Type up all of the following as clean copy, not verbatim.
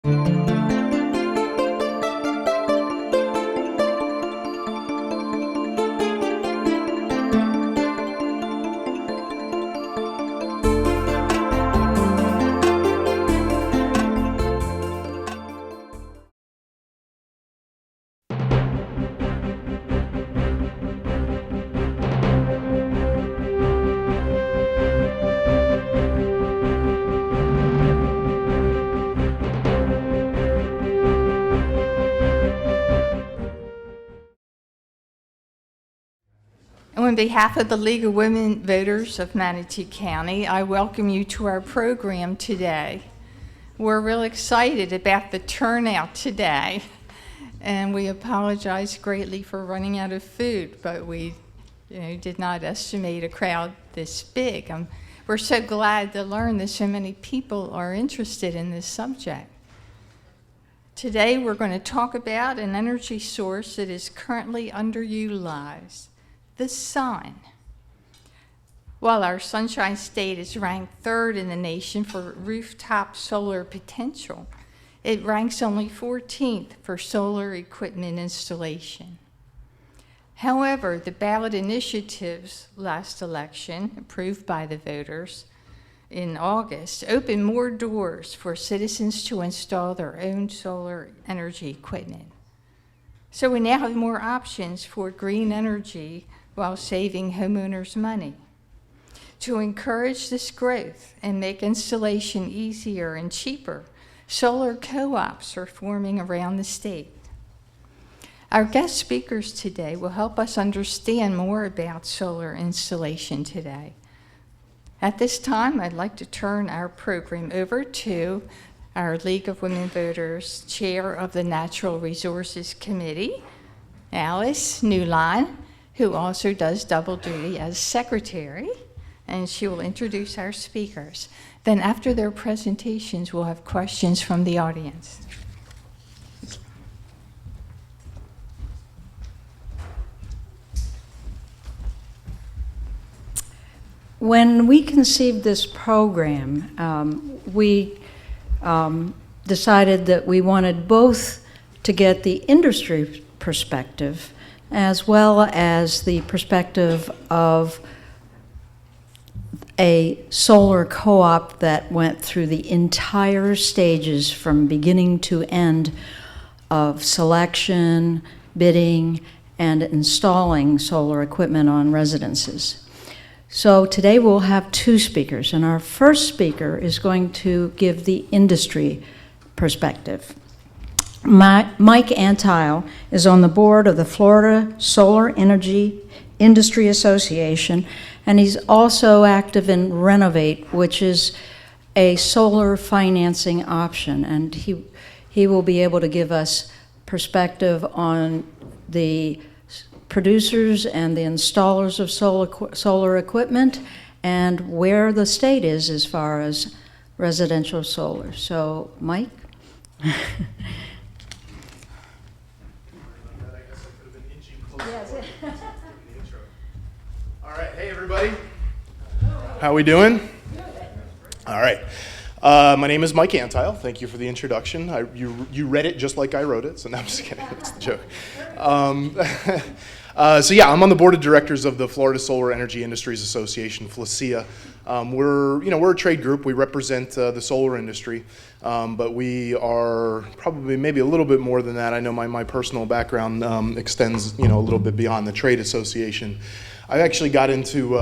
On behalf of the League of Women Voters of Manatee County, I welcome you to our program today. We're real excited about the turnout today, and we apologize greatly for running out of food, but we did not estimate a crowd this big. We're so glad to learn that so many people are interested in this subject. Today we're going to talk about an energy source that is currently underutilized. The sun. While our Sunshine State is ranked third in the nation for rooftop solar potential, it ranks only 14th for solar equipment installation. However, the ballot initiatives last election, approved by the voters in August, opened more doors for citizens to install their own solar energy equipment. So we now have more options for green energy while saving homeowners money. To encourage this growth and make installation easier and cheaper, solar co-ops are forming around the state. Our guest speakers today will help us understand more about solar installation today. At this time, I'd like to turn our program over to our League of Women Voters Chair of the Natural Resources Committee, Alice Newline, who also does double duty as secretary, and she will introduce our speakers. Then after their presentations, we'll have questions from the audience. When we conceived this program, we decided that we wanted both to get the industry perspective as well as the perspective of a solar co-op that went through the entire stages from beginning to end of selection, bidding, and installing solar equipment on residences. So today we'll have two speakers, and our first speaker is going to give the industry perspective. Mike Antile is on the board of the Florida Solar Energy Industry Association, and he's also active in Renovate, which is a solar financing option, and he will be able to give us perspective on the producers and the installers of solar equipment and where the state is as far as residential solar. So, Mike? All right, hey everybody. How we doing? All right. My name is Mike Antile. Thank you for the introduction. You read it just like I wrote it, so no, I'm just kidding. That's the joke. So yeah, I'm on the board of directors of the Florida Solar Energy Industries Association, FLSIA. We're a trade group. We represent the solar industry, but we are probably maybe a little bit more than that. I know my personal background extends a little bit beyond the trade association. I actually got into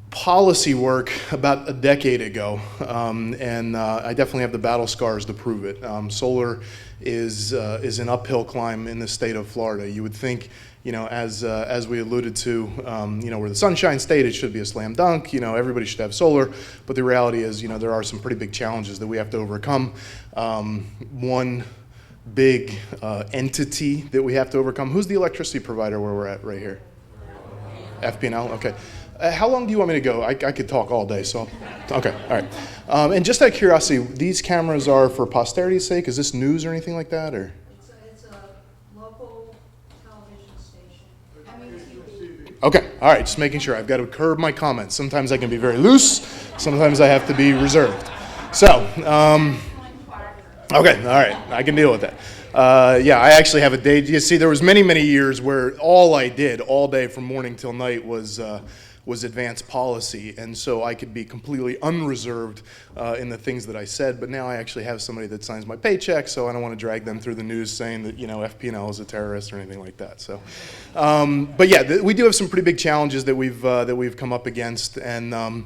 policy work about a decade ago, and I definitely have the battle scars to prove it. Solar is an uphill climb in the state of Florida. You would think, as we alluded to, we're the Sunshine State, it should be a slam dunk. Everybody should have solar, but the reality is, there are some pretty big challenges that we have to overcome. One big entity that we have to overcome. Who's the electricity provider where we're at right here? FP&L. Okay. How long do you want me to go? I could talk all day, so. Okay, all right. And just out of curiosity, these cameras are for posterity's sake? Is this news or anything like that, or? It's a local television station. Okay, all right, just making sure. I've got to curb my comments. Sometimes I can be very loose, sometimes I have to be reserved. So, Okay, all right, I can deal with that. Yeah, I actually have a day. You see, there was many years where all I did all day from morning till night was advance policy, and so I could be completely unreserved in the things that I said. But now I actually have somebody that signs my paycheck, so I don't want to drag them through the news saying that FP&L is a terrorist or anything like that. So, but yeah, we do have some pretty big challenges that we've come up against, and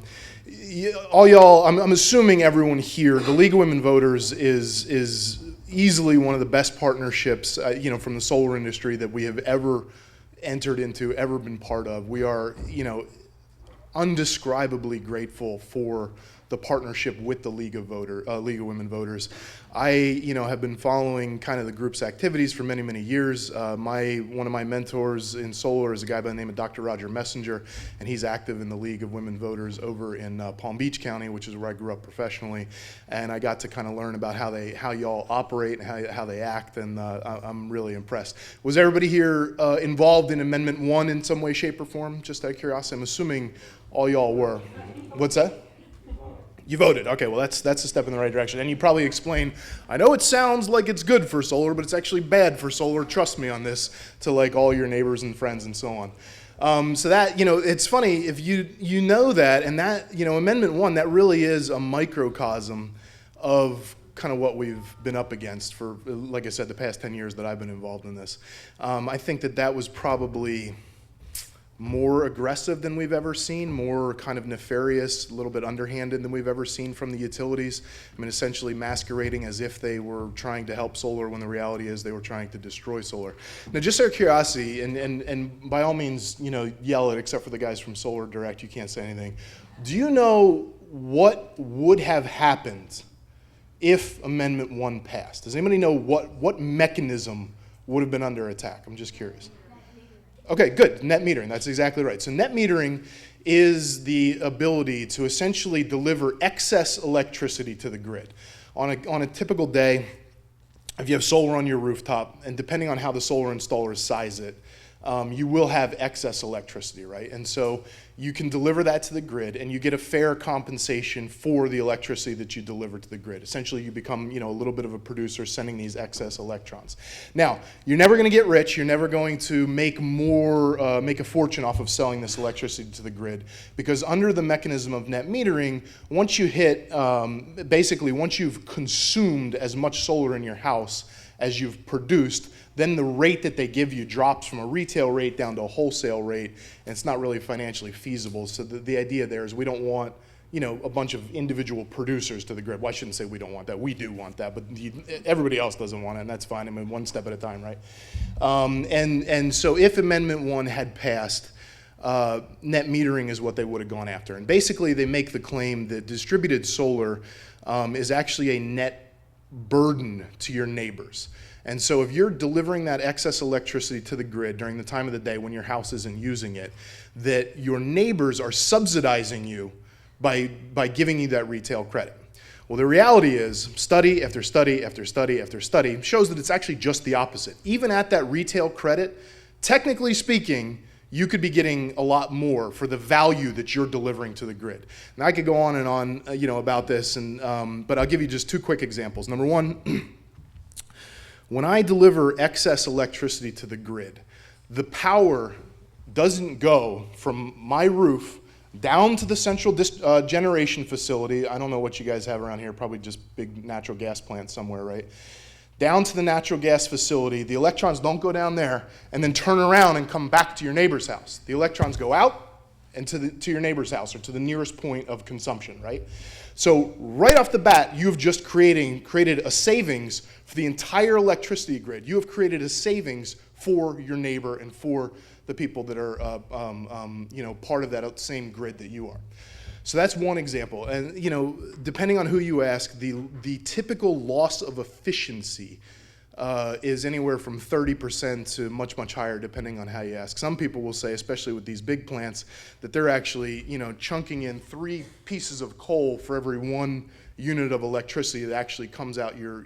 all y'all, I'm assuming everyone here, the League of Women Voters is easily one of the best partnerships, from the solar industry that we have ever entered into, ever been part of. We are, undescribably grateful for the partnership with the League of Women Voters. I, have been following kind of the group's activities for many years. One of my mentors in solar is a guy by the name of Dr. Roger Messenger, and he's active in the League of Women Voters over in Palm Beach County, which is where I grew up professionally. And I got to kind of learn about how y'all operate and how they act, and I'm really impressed. Was everybody here involved in Amendment 1 in some way, shape, or form? Just out of curiosity, I'm assuming all y'all were. What's that? You voted. Okay, well, that's a step in the right direction. And you probably explain, I know it sounds like it's good for solar, but it's actually bad for solar. Trust me on this, to like all your neighbors and friends and so on. So that, it's funny, if you know that, and that, Amendment 1, that really is a microcosm of kind of what we've been up against for, like I said, the past 10 years that I've been involved in this. I think that was probably more aggressive than we've ever seen, more kind of nefarious, a little bit underhanded than we've ever seen from the utilities. I mean, essentially masquerading as if they were trying to help solar when the reality is they were trying to destroy solar. Now, just out of curiosity, and by all means, yell it, except for the guys from Solar Direct, you can't say anything. Do you know what would have happened if Amendment 1 passed? Does anybody know what mechanism would have been under attack? I'm just curious. Okay, good. Net metering, that's exactly right. So net metering is the ability to essentially deliver excess electricity to the grid. On a typical day, if you have solar on your rooftop, and depending on how the solar installers size it, you will have excess electricity, right? And so you can deliver that to the grid, and you get a fair compensation for the electricity that you deliver to the grid. Essentially, you become, a little bit of a producer sending these excess electrons. Now, you're never going to get rich. You're never going to make make a fortune off of selling this electricity to the grid, because under the mechanism of net metering, once you hit, basically, once you've consumed as much solar in your house as you've produced, then the rate that they give you drops from a retail rate down to a wholesale rate, and it's not really financially feasible. So the idea there is we don't want, a bunch of individual producers to the grid. Well, I shouldn't say we don't want that. We do want that, but everybody else doesn't want it, and that's fine. I mean, one step at a time, right? And so if Amendment 1 had passed, net metering is what they would have gone after. And basically, they make the claim that distributed solar is actually a net burden to your neighbors. And so if you're delivering that excess electricity to the grid during the time of the day when your house isn't using it, that your neighbors are subsidizing you by giving you that retail credit. Well, the reality is study after study after study after study shows that it's actually just the opposite. Even at that retail credit, technically speaking, you could be getting a lot more for the value that you're delivering to the grid. Now, I could go on and on, about this, but I'll give you just two quick examples. Number one, when I deliver excess electricity to the grid, the power doesn't go from my roof down to the central generation facility. I don't know what you guys have around here, probably just big natural gas plants somewhere, right? Down to the natural gas facility. The electrons don't go down there and then turn around and come back to your neighbor's house. The electrons go out and to your neighbor's house or to the nearest point of consumption, right? So right off the bat, you've just created a savings for the entire electricity grid. You have created a savings for your neighbor and for the people that are part of that same grid that you are. So that's one example. And depending on who you ask, the typical loss of efficiency is anywhere from 30% to much higher, depending on how you ask. Some people will say, especially with these big plants, that they're actually chunking in 3 pieces of coal for every 1 unit of electricity that actually comes out your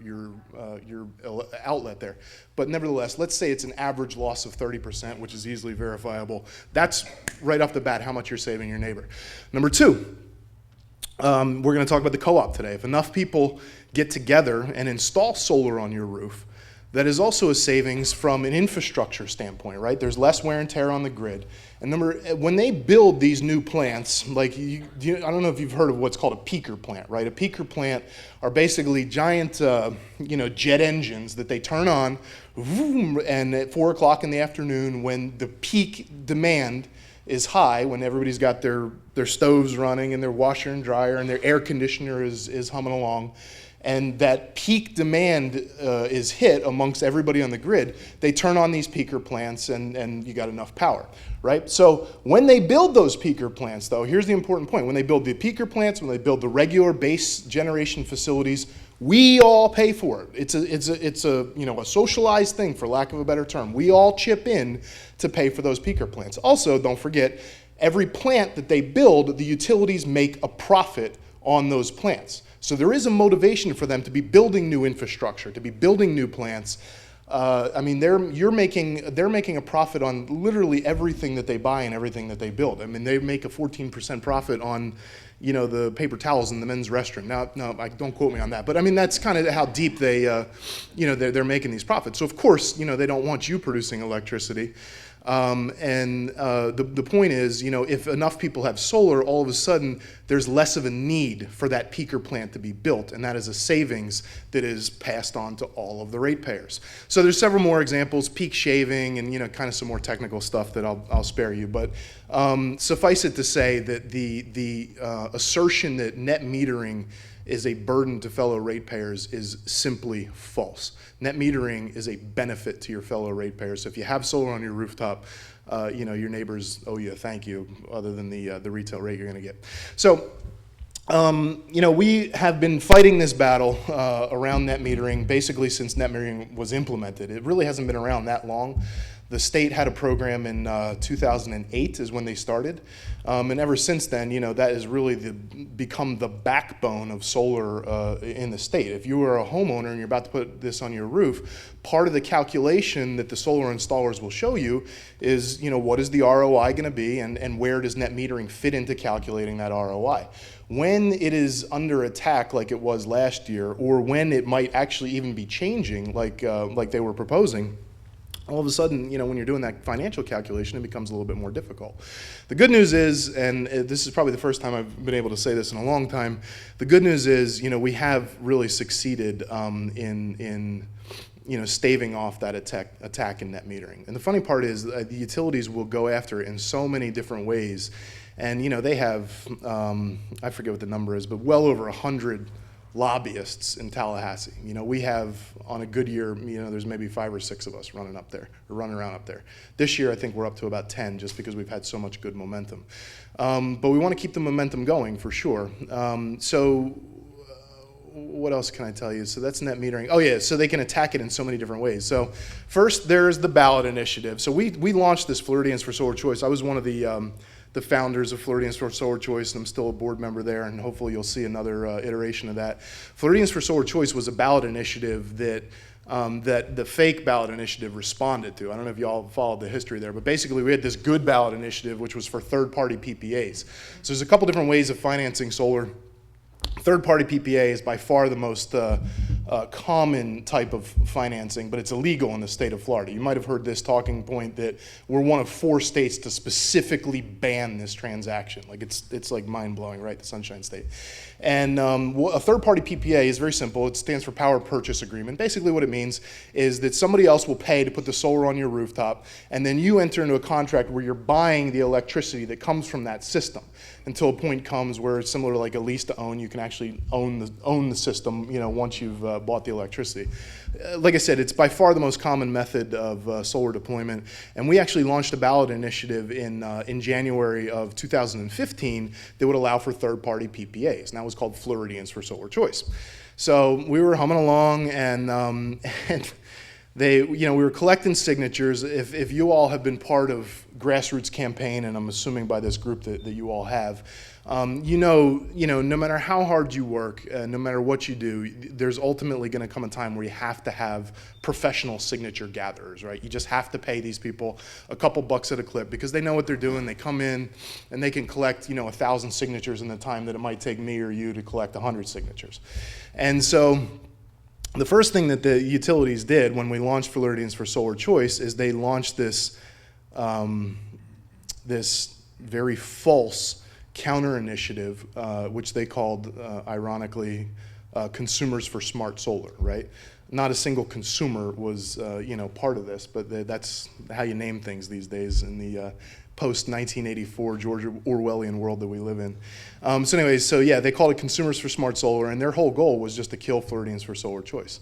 outlet there. But nevertheless, let's say it's an average loss of 30%, which is easily verifiable. That's right off the bat how much you're saving your neighbor. Number 2, we're going to talk about the co-op today. If enough people get together and install solar on your roof, that is also a savings from an infrastructure standpoint, right? There's less wear and tear on the grid. And when they build these new plants, like I don't know if you've heard of what's called a peaker plant, right? A peaker plant are basically giant, jet engines that they turn on, and at 4 o'clock in the afternoon, when the peak demand is high, when everybody's got their stoves running and their washer and dryer and their air conditioner is humming along, and that peak demand is hit amongst everybody on the grid, they turn on these peaker plants and you got enough power, right? So when they build those peaker plants, though, here's the important point. When they build the peaker plants, when they build the regular base generation facilities, we all pay for it. It's a socialized thing, for lack of a better term. We all chip in to pay for those peaker plants. Also, don't forget, every plant that they build, the utilities make a profit on those plants. So there is a motivation for them to be building new infrastructure, to be building new plants. They're making a profit on literally everything that they buy and everything that they build. I mean, they make a 14% profit on, the paper towels in the men's restroom. Now, don't quote me on that, but I mean that's kind of how deep they're making these profits. So of course, they don't want you producing electricity. The point is, if enough people have solar, all of a sudden there's less of a need for that peaker plant to be built, and that is a savings that is passed on to all of the ratepayers. So there's several more examples, peak shaving, and kind of some more technical stuff that I'll spare you. But suffice it to say that the assertion that net metering is a burden to fellow ratepayers is simply false. Net metering is a benefit to your fellow ratepayers. So if you have solar on your rooftop, your neighbors owe you a thank you, other than the retail rate you're going to get. So, we have been fighting this battle around net metering basically since net metering was implemented. It really hasn't been around that long. The state had a program in 2008 is when they started. And ever since then, that has really become the backbone of solar in the state. If you are a homeowner and you're about to put this on your roof, part of the calculation that the solar installers will show you is, what is the ROI going to be, and where does net metering fit into calculating that ROI? When it is under attack like it was last year, or when it might actually even be changing like they were proposing, all of a sudden, when you're doing that financial calculation, it becomes a little bit more difficult. The good news is, and this is probably the first time I've been able to say this in a long time, the good news is, we have really succeeded in staving off that attack in net metering. And the funny part is the utilities will go after it in so many different ways. And, they have, I forget what the number is, but well over 100 lobbyists in Tallahassee. We have, on a good year, there's maybe 5 or 6 of us running around up there. This year, I think we're up to about 10, just because we've had so much good momentum. But we want to keep the momentum going, for sure. What else can I tell you? So that's net metering. Oh yeah, so they can attack it in so many different ways. So first, there's the ballot initiative. So we launched this Floridians for Solar Choice. I was one of the founders of Floridians for Solar Choice, and I'm still a board member there, and hopefully you'll see another iteration of that. Floridians for Solar Choice was a ballot initiative that the fake ballot initiative responded to. I don't know if you all followed the history there, but basically we had this good ballot initiative, which was for third-party PPAs. So there's a couple different ways of financing solar. Third-party PPA is by far the most common type of financing, but it's illegal in the state of Florida. You might have heard this talking point that we're one of 4 states to specifically ban this transaction. Like it's like mind-blowing, right? The Sunshine State. And a third-party PPA is very simple. It stands for Power Purchase Agreement. Basically what it means is that somebody else will pay to put the solar on your rooftop, and then you enter into a contract where you're buying the electricity that comes from that system until a point comes where it's similar to like a lease to own. You can actually own the system, once you've bought the electricity. Like I said, it's by far the most common method of solar deployment, and we actually launched a ballot initiative in January of 2015 that would allow for third-party PPAs, and that was called Floridians for Solar Choice. So we were humming along, and we were collecting signatures. If you all have been part of grassroots campaign, and I'm assuming by this group that you all have, no matter how hard you work, no matter what you do, there's ultimately going to come a time where you have to have professional signature gatherers, right? You just have to pay these people a couple bucks at a clip because they know what they're doing. They come in and they can collect, 1,000 signatures in the time that it might take me or you to collect 100 signatures. And so the first thing that the utilities did when we launched Floridians for Solar Choice is they launched this very false counter initiative, which they called, ironically, Consumers for Smart Solar, right? Not a single consumer was, part of this, but that's how you name things these days in the post-1984 George Orwellian world that we live in. They called it Consumers for Smart Solar, and their whole goal was just to kill Floridians for Solar Choice,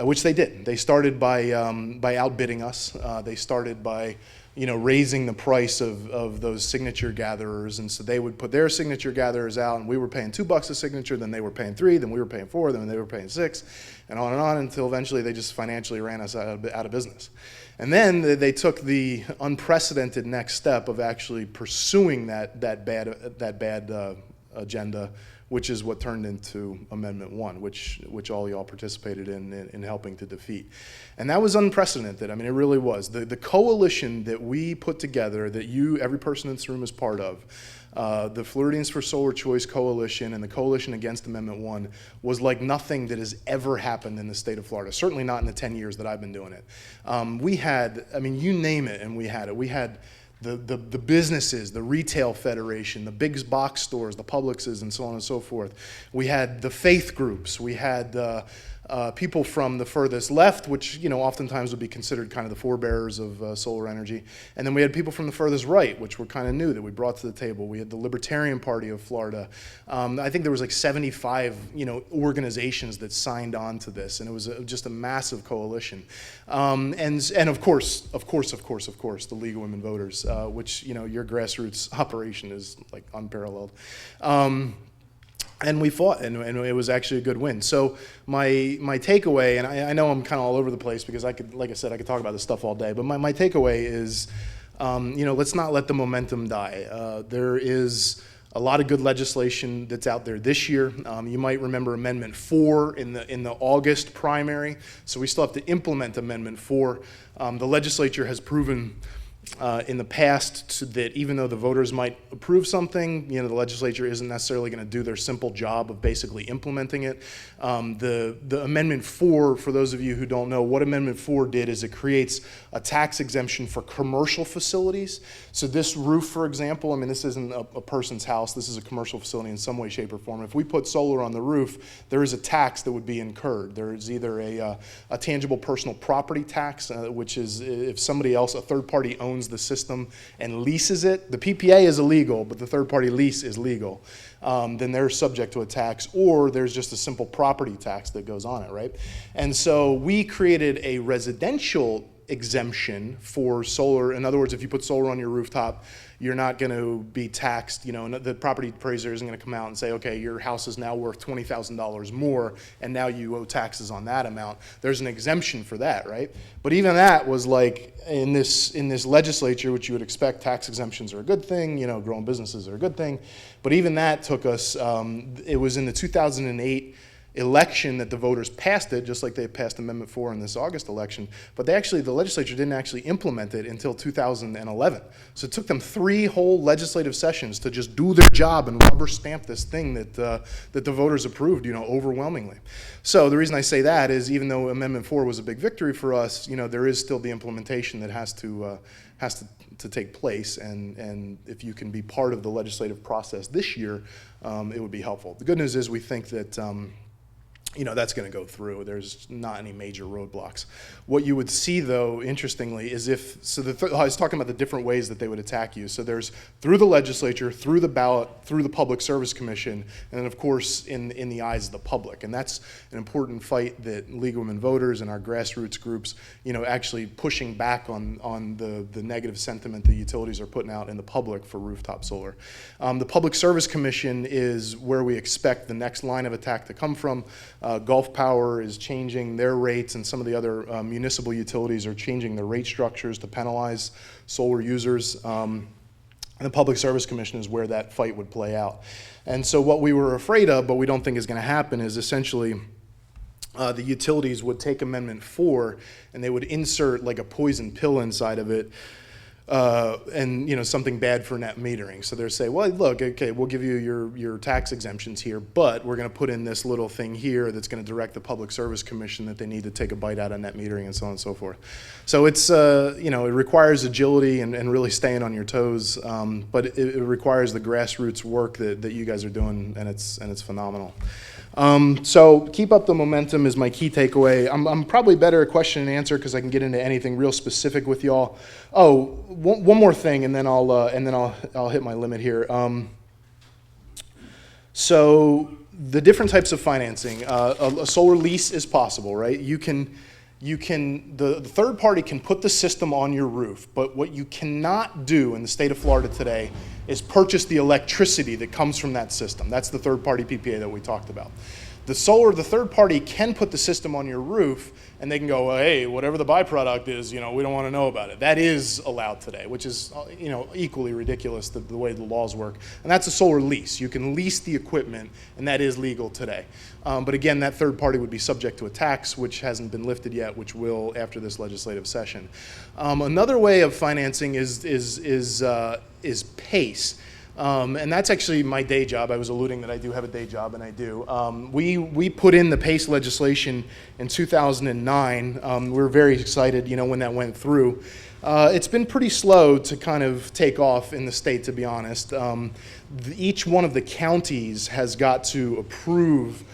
which they did. They started by outbidding us. They started by raising the price of those signature gatherers, and so they would put their signature gatherers out, and we were paying $2 a signature, then they were paying $3, then we were paying $4, then they were paying $6, and on until eventually they just financially ran us out of business. And then they took the unprecedented next step of actually pursuing that bad agenda, which is what turned into Amendment 1, which all y'all participated in helping to defeat. And that was unprecedented. I mean, it really was. The coalition that we put together, that every person in this room is part of, the Floridians for Solar Choice Coalition and the Coalition Against Amendment 1 was like nothing that has ever happened in the state of Florida, certainly not in the 10 years that I've been doing it. We had, you name it, and we had it. We had the businesses, the retail federation, the big box stores, the Publixes, and so on and so forth. We had the faith groups. We had people from the furthest left, which oftentimes would be considered kind of the forebearers of solar energy. And then we had people from the furthest right, which were kind of new that we brought to the table. We had the Libertarian Party of Florida. I think there was like 75 organizations that signed on to this, and it was just a massive coalition. And of course, the League of Women Voters, which your grassroots operation is like unparalleled. And we fought, and it was actually a good win. So my takeaway, and I know I'm kind of all over the place because I could talk about this stuff all day, but my takeaway is, let's not let the momentum die. There is a lot of good legislation that's out there this year. You might remember Amendment 4 in the August primary, so we still have to implement Amendment 4. The legislature has proven in the past that even though the voters might approve something, the legislature isn't necessarily going to do their simple job of basically implementing it. The Amendment 4, for those of you who don't know, what Amendment 4 did is it creates a tax exemption for commercial facilities. So this roof, for example, this isn't a person's house, this is a commercial facility in some way, shape, or form. If we put solar on the roof, there is a tax that would be incurred. There is either a tangible personal property tax, which is if somebody else, a third party owns the system and leases it. The PPA is illegal, but the third-party lease is legal. Then they're subject to a tax, or there's just a simple property tax that goes on it, right? And so we created a residential exemption for solar. In other words, if you put solar on your rooftop, you're not going to be taxed. The property appraiser isn't going to come out and say, okay, your house is now worth $20,000 more, and now you owe taxes on that amount. There's an exemption for that, right? But even that was like in this legislature, which you would expect, tax exemptions are a good thing. Growing businesses are a good thing. But even that took us. It was in the 2008 election that the voters passed it, just like they passed Amendment 4 in this August election, but the legislature didn't actually implement it until 2011. So it took them 3 whole legislative sessions to just do their job and rubber stamp this thing that the voters approved, overwhelmingly. So the reason I say that is even though Amendment 4 was a big victory for us, there is still the implementation that has to take place, and if you can be part of the legislative process this year, it would be helpful. The good news is we think that that's going to go through. There's not any major roadblocks. What you would see, though, interestingly, is I was talking about the different ways that they would attack you. So there's through the legislature, through the ballot, through the Public Service Commission, and then, of course, in the eyes of the public. And that's an important fight that League of Women Voters and our grassroots groups, actually pushing back on the negative sentiment the utilities are putting out in the public for rooftop solar. The Public Service Commission is where we expect the next line of attack to come from. Gulf Power is changing their rates, and some of the other municipal utilities are changing their rate structures to penalize solar users. And the Public Service Commission is where that fight would play out. And so what we were afraid of, but we don't think is going to happen, is essentially the utilities would take Amendment 4 and they would insert like a poison pill inside of it, and something bad for net metering. So they'll say, well, look, okay, we'll give you your tax exemptions here, but we're going to put in this little thing here that's going to direct the Public Service Commission that they need to take a bite out of net metering and so on and so forth. So it's it requires agility and really staying on your toes, but it requires the grassroots work that you guys are doing, and it's phenomenal. So keep up the momentum is my key takeaway. I'm probably better at question and answer because I can get into anything real specific with y'all. Oh, one more thing, and then I'll hit my limit here. So the different types of financing. A solar lease is possible, right? The third party can put the system on your roof, but what you cannot do in the state of Florida today is purchase the electricity that comes from that system. That's the third party PPA that we talked about. The third party can put the system on your roof, and they can go, well, hey, whatever the byproduct is, we don't want to know about it. That is allowed today, which is, equally ridiculous the way the laws work. And that's a solar lease. You can lease the equipment, and that is legal today. But again, that third party would be subject to a tax, which hasn't been lifted yet, which will after this legislative session. Another way of financing is PACE. And that's actually my day job. I was alluding that I do have a day job, and I do. We put in the PACE legislation in 2009. We were very excited, when that went through. It's been pretty slow to kind of take off in the state, to be honest. Each one of the counties has got to approve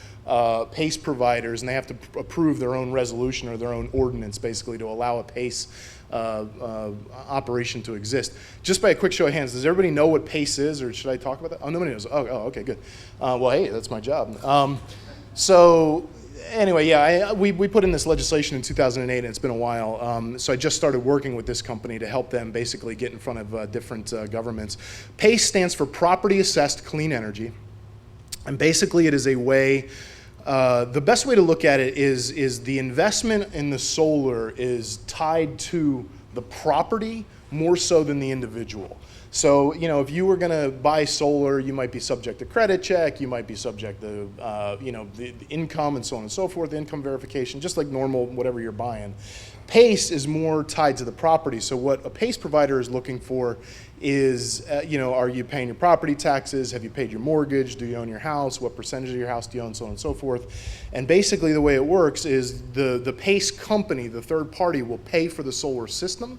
PACE providers, and they have to approve their own resolution or their own ordinance, basically, to allow a PACE operation to exist. Just by a quick show of hands, does everybody know what PACE is, or should I talk about that? Oh, nobody knows. Oh, okay, good. Well, hey, that's my job. So anyway, yeah, we put in this legislation in 2008, and it's been a while. So I just started working with this company to help them basically get in front of different governments. PACE stands for Property Assessed Clean Energy, and basically it is a way. The best way to look at it is the investment in the solar is tied to the property more so than the individual. So, if you were going to buy solar, you might be subject to credit check, you might be subject to, the income and so on and so forth, the income verification, just like normal, whatever you're buying. PACE is more tied to the property. So what a PACE provider is looking for is, are you paying your property taxes? Have you paid your mortgage? Do you own your house? What percentage of your house do you own? So on and so forth. And basically the way it works is the PACE company, the third party, will pay for the solar system.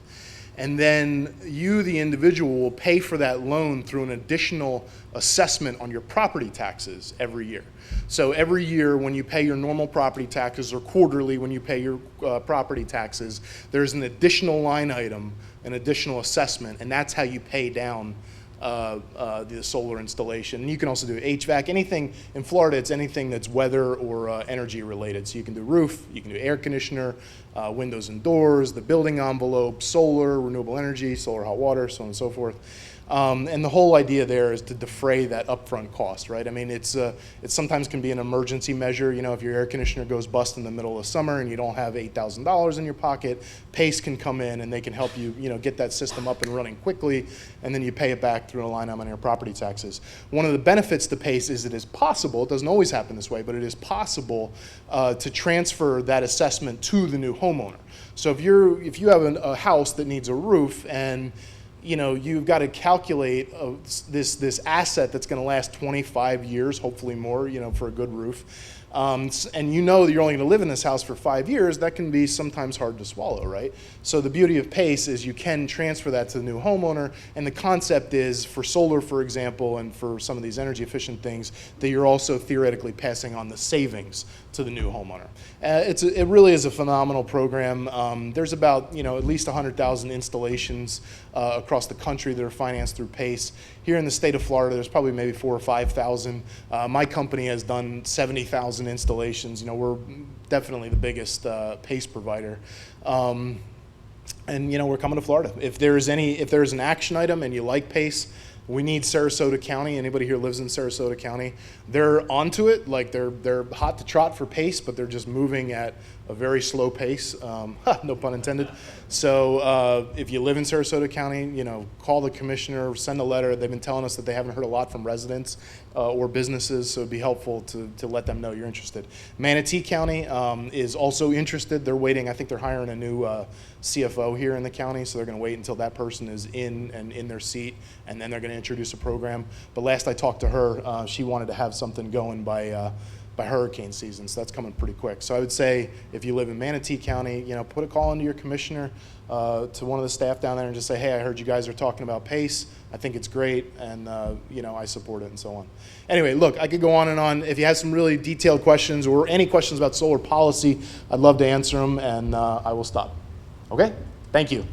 And then you, the individual, will pay for that loan through an additional assessment on your property taxes every year. So every year when you pay your normal property taxes, or quarterly when you pay your property taxes, there's an additional line item, an additional assessment, and that's how you pay down the solar installation. And you can also do HVAC, anything in Florida. It's anything that's weather or energy related. So you can do roof, you can do air conditioner, windows and doors, the building envelope, solar, renewable energy, solar hot water, so on and so forth. And the whole idea there is to defray that upfront cost, right? I mean, it sometimes can be an emergency measure. If your air conditioner goes bust in the middle of summer and you don't have $8,000 in your pocket, PACE can come in and they can help you, get that system up and running quickly, and then you pay it back through a line item on your property taxes. One of the benefits to PACE is it is possible, it doesn't always happen this way, but it is possible to transfer that assessment to the new homeowner. So if you have a house that needs a roof, and you've got to calculate this asset that's going to last 25 years, hopefully more, for a good roof. And that you're only going to live in this house for 5 years, that can be sometimes hard to swallow, right? So the beauty of PACE is you can transfer that to the new homeowner, and the concept is for solar, for example, and for some of these energy efficient things, that you're also theoretically passing on the savings to the new homeowner. It really is a phenomenal program. There's about at least 100,000 installations across the country that are financed through PACE. Here in the state of Florida, there's probably maybe 4,000 or 5,000. My company has done 70,000 installations. We're definitely the biggest PACE provider. And we're coming to Florida. If there's an action item and you like PACE, We need Sarasota County. Anybody here lives in Sarasota County? They're onto it. Like they're hot to trot for pace, but they're just moving at a very slow pace. No pun intended. So if you live in Sarasota County, you know, call the commissioner, send a letter. They've been telling us that they haven't heard a lot from residents or businesses, so it'd be helpful to let them know you're interested. Manatee County is also interested. They're waiting. I think they're hiring a new CFO here in the county, so they're going to wait until that person is in their seat, and then they're going to introduce a program. But last I talked to her, she wanted to have something going by hurricane season, so that's coming pretty quick. So I would say if you live in Manatee County, you know, put a call into your commissioner, to one of the staff down there, and just say, hey, I heard you guys are talking about PACE. I think it's great, and you know, I support it, and so on. Anyway, look, I could go on and on. If you have some really detailed questions or any questions about solar policy, I'd love to answer them, and I will stop. Okay? Thank you.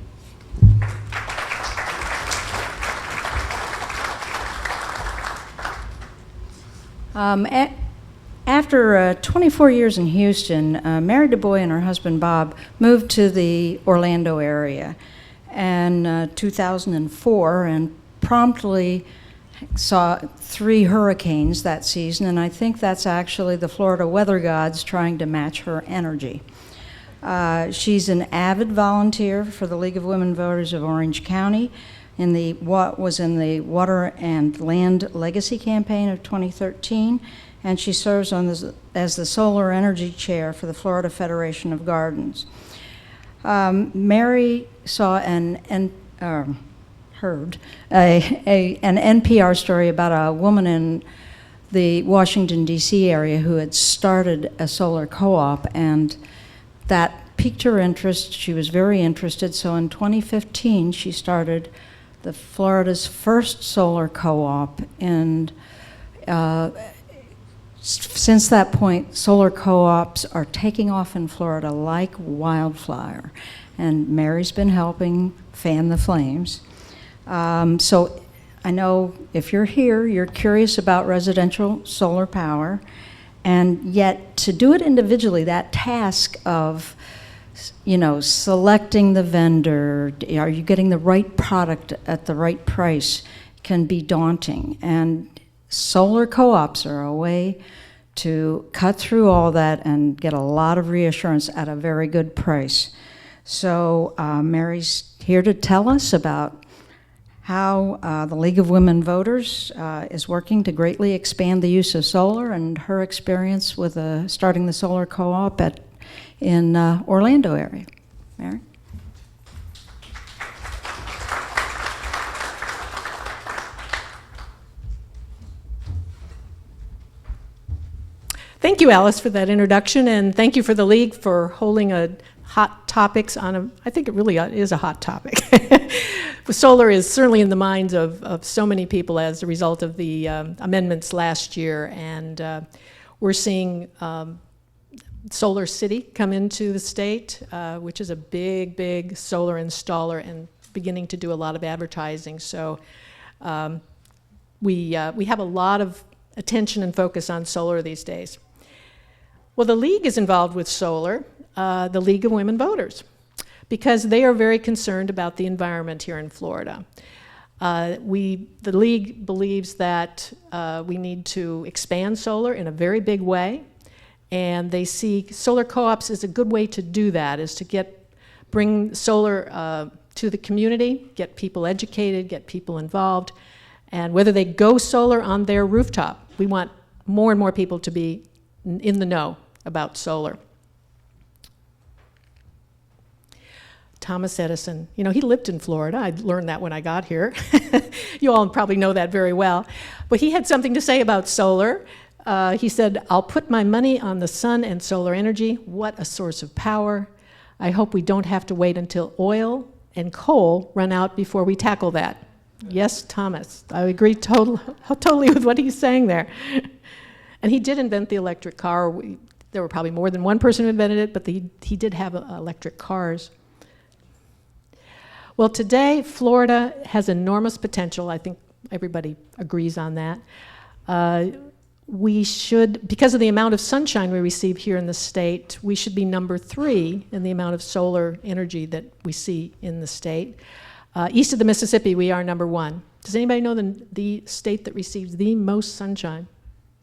After 24 years in Houston, Mary DuBois and her husband Bob moved to the Orlando area in 2004 and promptly saw 3 hurricanes that season, and I think that's actually the Florida weather gods trying to match her energy. She's an avid volunteer for the League of Women Voters of Orange County in the Water and Land Legacy Campaign of 2013, and she serves as the Solar Energy Chair for the Florida Federation of Gardens. Mary saw heard an NPR story about a woman in the Washington, D.C. area who had started a solar co-op, and that piqued her interest. She was very interested, so in 2015 she started the Florida's first solar co-op, and since that point, solar co-ops are taking off in Florida like wildfire, and Mary's been helping fan the flames. So I know if you're here, you're curious about residential solar power, and yet to do it individually, that task of, you know, selecting the vendor, are you getting the right product at the right price, can be daunting. And solar co-ops are a way to cut through all that and get a lot of reassurance at a very good price. So Mary's here to tell us about how the League of Women Voters is working to greatly expand the use of solar, and her experience with starting the solar co-op in Orlando area. Mary? Thank you, Alice, for that introduction, and thank you for the League for holding a hot topics on I think it really is a hot topic. Solar is certainly in the minds of so many people as a result of the amendments last year, and we're seeing Solar City come into the state, which is a big solar installer and beginning to do a lot of advertising. So we have a lot of attention and focus on solar these days. Well, the League is involved with solar, the League of Women Voters, because they are very concerned about the environment here in Florida. The League believes that we need to expand solar in a very big way, and they see solar co-ops as a good way to do that, is to bring solar to the community, get people educated, get people involved, and whether they go solar on their rooftop, we want more and more people to be in the know about solar. Thomas Edison, you know, he lived in Florida. I learned that when I got here. You all probably know that very well. But he had something to say about solar. He said, "I'll put my money on the sun and solar energy. What a source of power. I hope we don't have to wait until oil and coal run out before we tackle that." Yes, Thomas, I agree totally with what he's saying there. And he did invent the electric car. There were probably more than one person who invented it, but he did have electric cars. Well, today, Florida has enormous potential. I think everybody agrees on that. We should, because of the amount of sunshine we receive here in the state, we should be number 3 in the amount of solar energy that we see in the state. East of the Mississippi, we are number 1. Does anybody know the state that receives the most sunshine?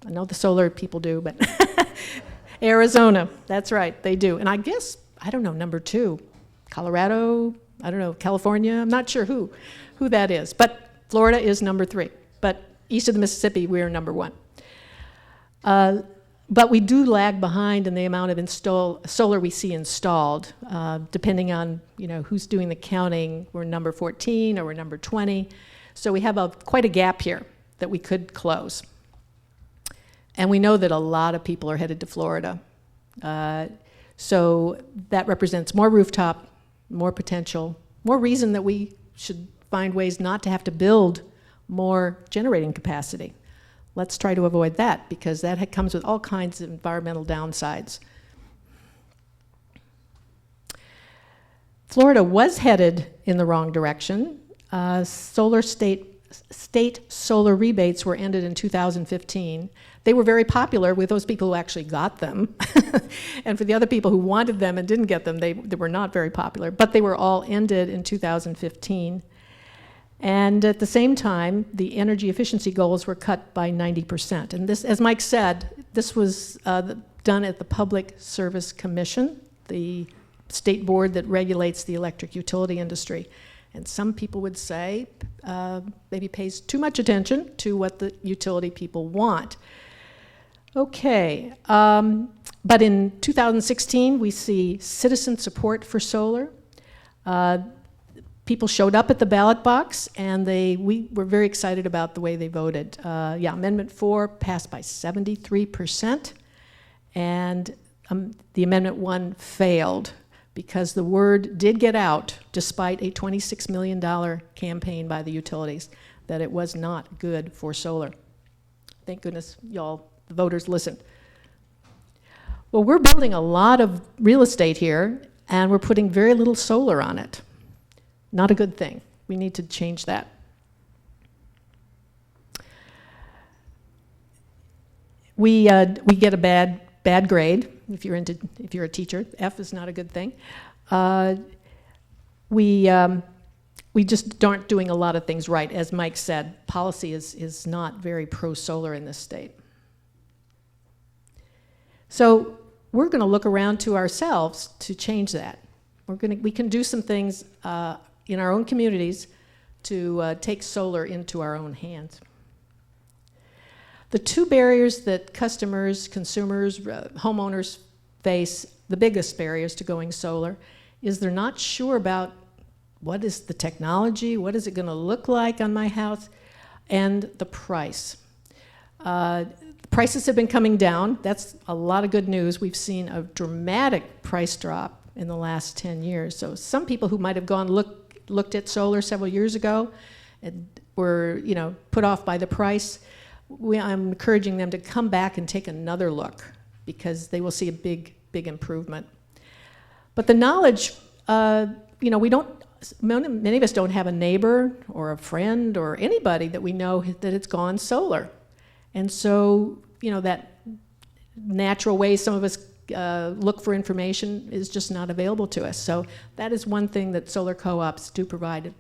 I know the solar people do, but Arizona, that's right, they do. And I guess, I don't know, number 2, Colorado, I don't know, California, I'm not sure who that is. But Florida is number 3. But east of the Mississippi, we are number 1. But we do lag behind in the amount of solar we see installed. Depending on who's doing the counting, we're number 14 or we're number 20. So we have quite a gap here that we could close. And we know that a lot of people are headed to Florida. So that represents more rooftop, more potential, more reason that we should find ways not to have to build more generating capacity. Let's try to avoid that, because that comes with all kinds of environmental downsides. Florida was headed in the wrong direction. State solar rebates were ended in 2015. They were very popular with those people who actually got them. And for the other people who wanted them and didn't get them, they were not very popular. But they were all ended in 2015. And at the same time, the energy efficiency goals were cut by 90%. And this, as Mike said, this was done at the Public Service Commission, the state board that regulates the electric utility industry. And some people would say maybe pays too much attention to what the utility people want. Okay, but in 2016, we see citizen support for solar. People showed up at the ballot box, and we were very excited about the way they voted. Amendment 4 passed by 73%, and the Amendment 1 failed because the word did get out, despite a $26 million campaign by the utilities, that it was not good for solar. Thank goodness y'all, the voters, listened. Well, we're building a lot of real estate here, and we're putting very little solar on it. Not a good thing. We need to change that. We get a bad grade if you're a teacher. F is not a good thing. We just aren't doing a lot of things right. As Mike said, policy is not very pro-solar in this state. So we're going to look around to ourselves to change that. We can do some things in our own communities to take solar into our own hands. The two barriers that customers, consumers, homeowners face, the biggest barriers to going solar, is they're not sure about what is the technology, what is it going to look like on my house, and the price. Prices have been coming down. That's a lot of good news. We've seen a dramatic price drop in the last 10 years. So some people who might have looked at solar several years ago and were put off by the price, I'm encouraging them to come back and take another look, because they will see a big improvement. But the knowledge, many of us don't have a neighbor or a friend or anybody that we know that it's gone solar. And so, that natural way some of us look for information is just not available to us. So that is one thing that solar co-ops do provide. It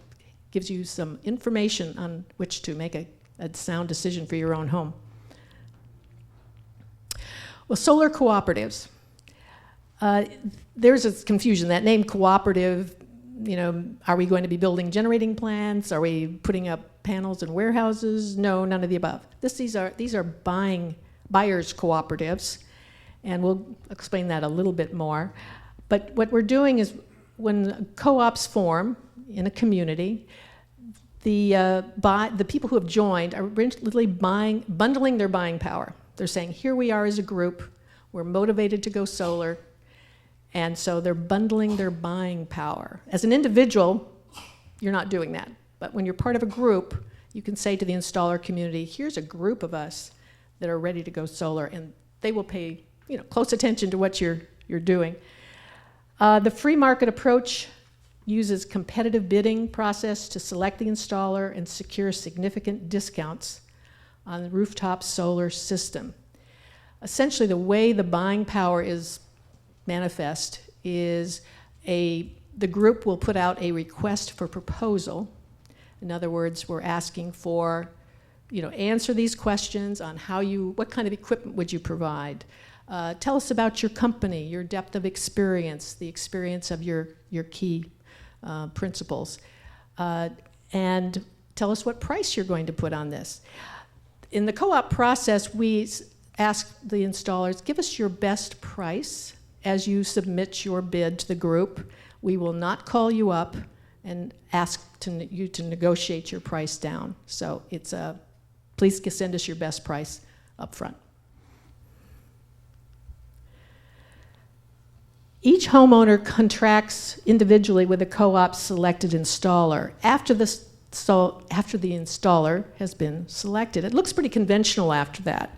gives you some information on which to make a sound decision for your own home. Well, solar cooperatives. There's a confusion. That name cooperative, are we going to be building generating plants? Are we putting up panels in warehouses? No, none of the above. These are buyers cooperatives, and we'll explain that a little bit more. But what we're doing is, when co-ops form in a community, the people who have joined are literally bundling their buying power. They're saying, here we are as a group, we're motivated to go solar, and so they're bundling their buying power. As an individual, you're not doing that. But when you're part of a group, you can say to the installer community, here's a group of us that are ready to go solar, and they will pay close attention to what you're doing. The free market approach uses competitive bidding process to select the installer and secure significant discounts on the rooftop solar system. Essentially, the way the buying power is manifest is a the group will put out a request for proposal. In other words, we're asking for, answer these questions on what kind of equipment would you provide? Tell us about your company, your depth of experience, the experience of your key principals, and tell us what price you're going to put on this. In the co-op process, we ask the installers, give us your best price as you submit your bid to the group. We will not call you up and ask you to negotiate your price down. So it's please send us your best price up front. Each homeowner contracts individually with a co-op selected installer. After the installer has been selected, it looks pretty conventional after that.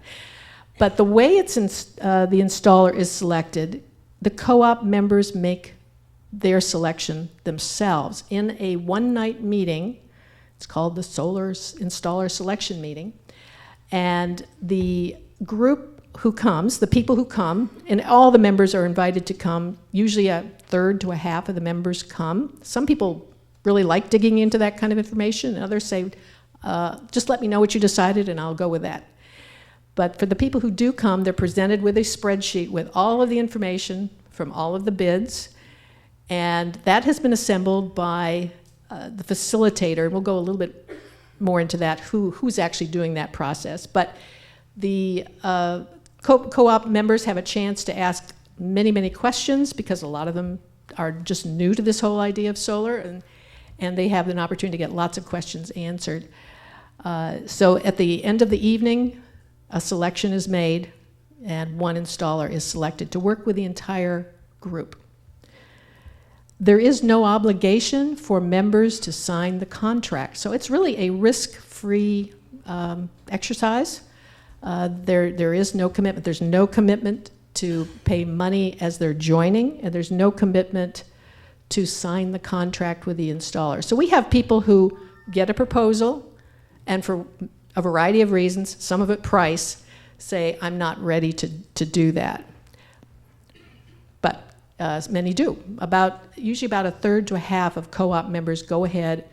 But the way the installer is selected, the co-op members make their selection themselves in a one-night meeting. It's called the Solar Installer Selection Meeting. And the group who comes, the people who come, and all the members are invited to come. Usually a third to a half of the members come. Some people really like digging into that kind of information, and others say, just let me know what you decided and I'll go with that. But for the people who do come, they're presented with a spreadsheet with all of the information from all of the bids, and that has been assembled by the facilitator, and we'll go a little bit more into that, who's actually doing that process. But the co-op members have a chance to ask many, many questions because a lot of them are just new to this whole idea of solar, and they have an opportunity to get lots of questions answered. So at the end of the evening, a selection is made and one installer is selected to work with the entire group. There is no obligation for members to sign the contract, so it's really a risk-free exercise. There is no commitment. There's no commitment to pay money as they're joining, and there's no commitment to sign the contract with the installer. So we have people who get a proposal, and for a variety of reasons, some of it price, say, I'm not ready to do that. But many do. Usually about a third to a half of co-op members go ahead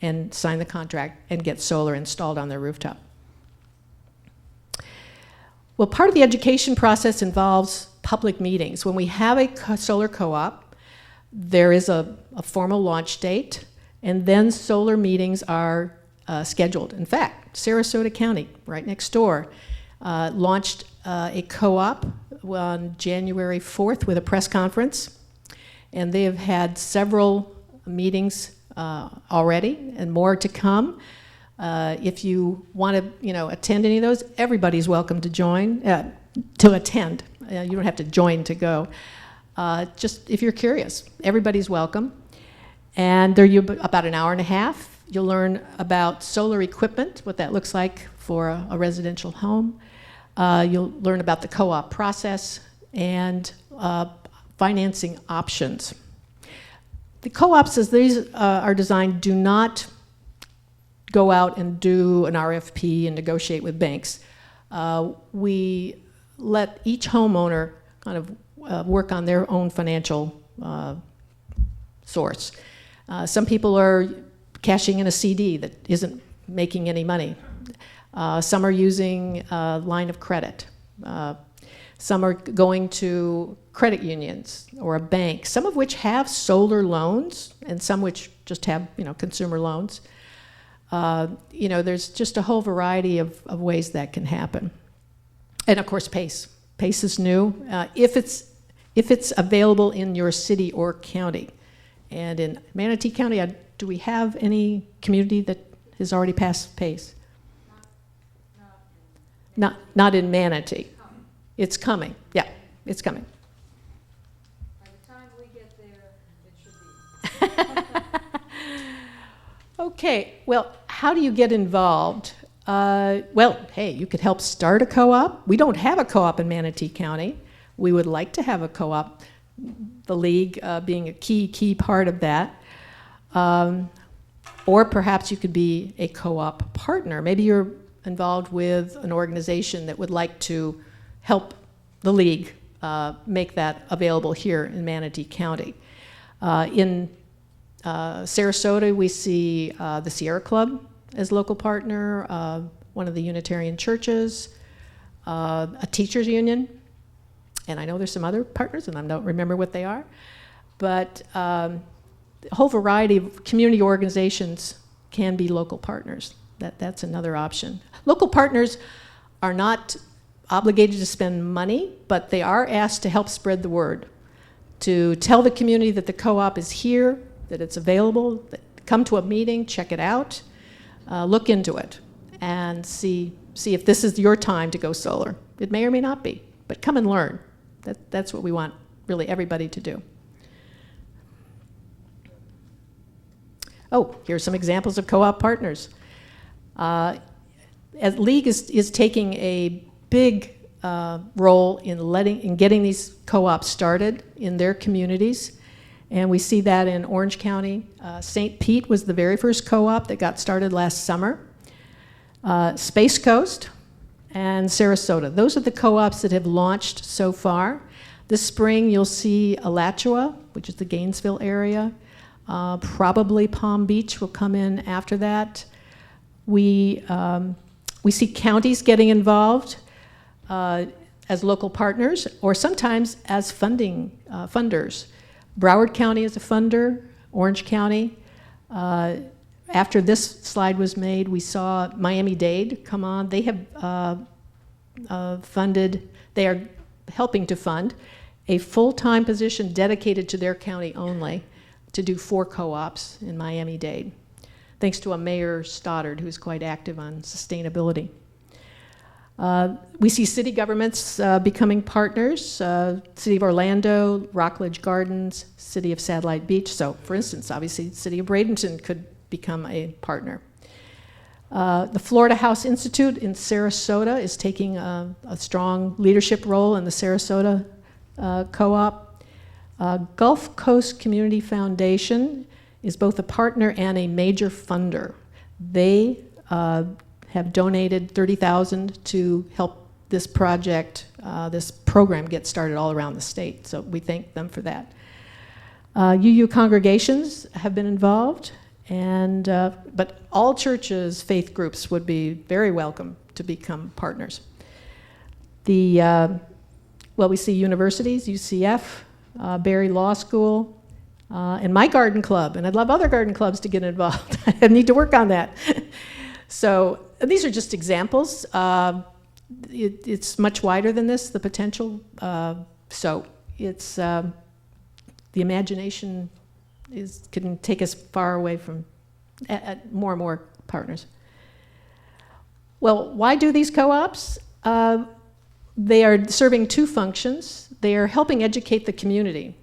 and sign the contract and get solar installed on their rooftop. Well, part of the education process involves public meetings. When we have a solar co-op, there is a formal launch date, and then solar meetings are scheduled. In fact, Sarasota County, right next door, launched a co-op on January 4th with a press conference, and they have had several meetings already and more to come. If you want to attend any of those, everybody's welcome to join, to attend. You don't have to join to go. Just if you're curious, everybody's welcome. And they're about an hour and a half. You'll learn about solar equipment, what that looks like for a residential home. You'll learn about the co-op process and financing options. The co-ops, as these are designed, do not go out and do an RFP and negotiate with banks. We let each homeowner kind of work on their own financial source. Some people are cashing in a CD that isn't making any money. Some are using a line of credit. Some are going to credit unions or a bank, some of which have solar loans and some which just have consumer loans. There's just a whole variety of ways that can happen. And of course, PACE. PACE is new. If it's available in your city or county. And in Manatee County, do we have any community that has already passed PACE? Not in Manatee. It's coming. Yeah, it's coming. By the time we get there, it should be. Okay, well, how do you get involved? Well, hey, you could help start a co-op. We don't have a co-op in Manatee County. We would like to have a co-op, the league being a key part of that. Or perhaps you could be a co-op partner. Maybe you're involved with an organization that would like to help the league make that available here in Manatee County. In Sarasota, we see the Sierra Club as local partner, one of the Unitarian churches, a teachers union, and I know there's some other partners, and I don't remember what they are, but a whole variety of community organizations can be local partners. That's another option. Local partners are not obligated to spend money, but they are asked to help spread the word, to tell the community that the co-op is here, that it's available, that come to a meeting, check it out, look into it, and see if this is your time to go solar. It may or may not be, but come and learn. That's what we want really everybody to do. Oh, here's some examples of co-op partners. As League is taking a big role in getting these co-ops started in their communities, and we see that in Orange County. St. Pete was the very first co-op that got started last summer. Space Coast and Sarasota. Those are the co-ops that have launched so far. This spring you'll see Alachua, which is the Gainesville area. Probably Palm Beach will come in after that. We see counties getting involved as local partners, or sometimes as funders. Broward County is a funder, Orange County. After this slide was made, we saw Miami-Dade come on. They have they are helping to fund a full-time position dedicated to their county only to do 4 co-ops in Miami-Dade, thanks to a Mayor Stoddard who's quite active on sustainability. We see city governments becoming partners, City of Orlando, Rockledge Gardens, City of Satellite Beach. So, for instance, obviously, City of Bradenton could become a partner. The Florida House Institute in Sarasota is taking a strong leadership role in the Sarasota co-op. Gulf Coast Community Foundation is both a partner and a major funder. They have donated $30,000 to help this project, this program get started all around the state. So we thank them for that. UU congregations have been involved, and but all churches, faith groups would be very welcome to become partners. Well, we see universities, UCF, Barry Law School, and my garden club, and I'd love other garden clubs to get involved. I need to work on that. So these are just examples. It's much wider than this, the potential. So it's the imagination can take us far away from more and more partners. Well, why do these co-ops? They are serving 2 functions. They are helping educate the community,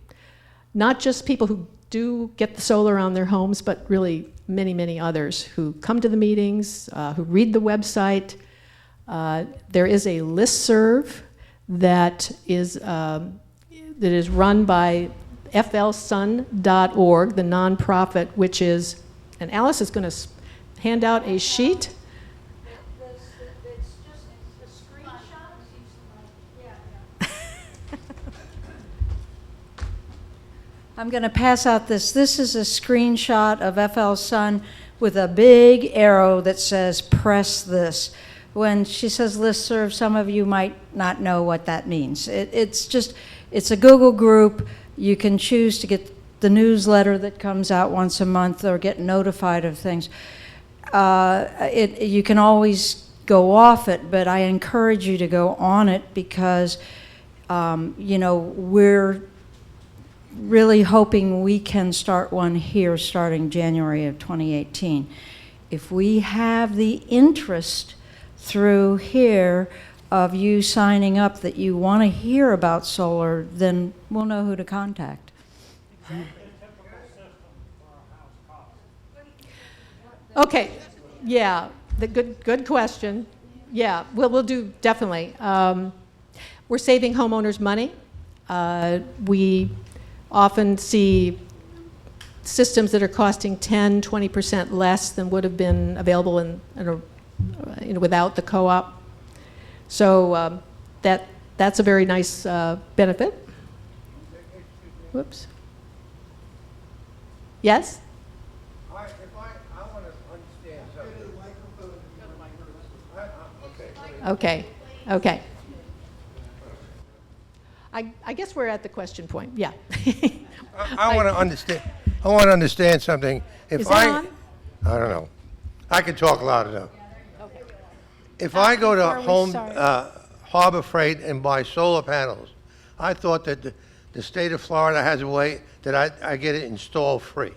not just people who do get the solar on their homes, but really many, many others who come to the meetings, who read the website. There is a listserv that is run by flsun.org, the nonprofit, which is, and Alice is going to hand out a sheet. I'm going to pass out this. This is a screenshot of FL Sun with a big arrow that says, press this. When she says listserv, some of you might not know what that means. It's a Google group. You can choose to get the newsletter that comes out once a month or get notified of things. You can always go off it, but I encourage you to go on it because, we're really hoping we can start one here starting January of 2018. If we have the interest through here of you signing up that you want to hear about solar, then we'll know who to contact. Okay, yeah, good question. Yeah, we'll do, definitely. We're saving homeowners money. We often see systems that are costing 10-20% less than would have been available without the co-op. So that's a very nice benefit. Whoops. Yes? I want to understand something. Okay, okay. I guess we're at the question point, yeah. I want to understand. I want to understand something. If Is that on? I don't know. I can talk loud enough. If I go to Harbor Freight and buy solar panels, I thought that the state of Florida has a way that I get it installed free.